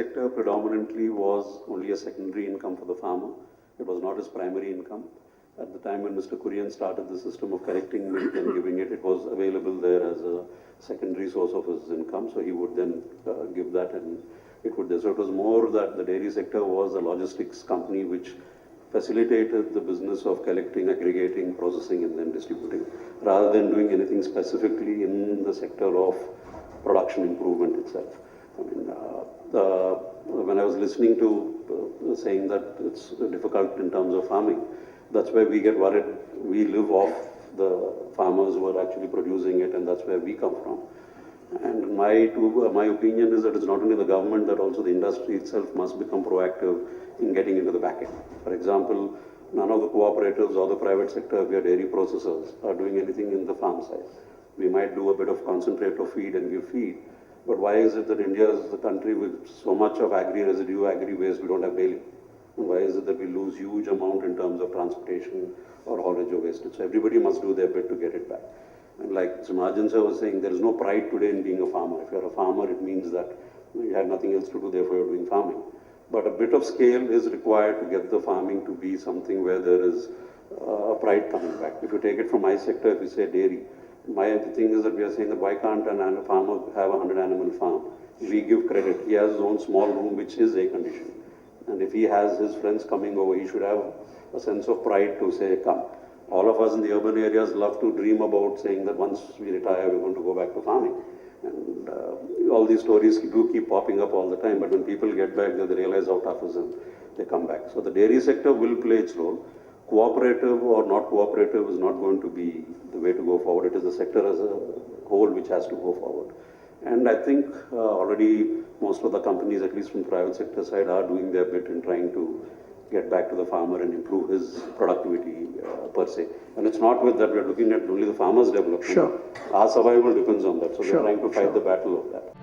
sector predominantly was only a secondary income for the farmer. It was not his primary income. At the time when Mr. Kurian started the system of collecting milk and giving it, it was available there as a secondary source of his income. So he would then give that, and it would. So it was more that the dairy sector was a logistics company which facilitated the business of collecting, aggregating, processing, and then distributing, rather than doing anything specifically in the sector of production improvement itself. I mean, when I was listening to saying that it's difficult in terms of farming, that's where we get worried. We live off the farmers who are actually producing it, and that's where we come from. And my opinion is that it's not only the government, that also the industry itself must become proactive in getting into the back end. For example, none of the cooperatives or the private sector, we are dairy processors, are doing anything in the farm side. We might do a bit of concentrate of feed and give feed, but why is it that India is the country with so much of agri-residue, agri-waste, we don't have baling? And why is it that we lose huge amount in terms of transportation or haulage of wastage? So everybody must do their bit to get it back. And like Mahajan sir was saying, there is no pride today in being a farmer. If you're a farmer, it means that you have nothing else to do, therefore you're doing farming. But a bit of scale is required to get the farming to be something where there is a pride coming back. If you take it from my sector, if you say dairy, my thing is that we are saying that why can't a farmer have a 100-animal farm? We give credit. He has his own small room which is air conditioned. And if he has his friends coming over, he should have a sense of pride to say, come. All of us in the urban areas love to dream about saying that once we retire, we're going to go back to farming. And all these stories do keep popping up all the time, but when people get back there, they realize how tough it is and they come back. So the dairy sector will play its role. Cooperative or not cooperative is not going to be the way to go forward. It is the sector as a whole which has to go forward. And I think already most of the companies, at least from the private sector side, are doing their bit in trying to get back to the farmer and improve his productivity per se. And it's not with that we're looking at only the farmer's development. Sure. Our survival depends on that. So Sure. we're trying to fight the battle of that.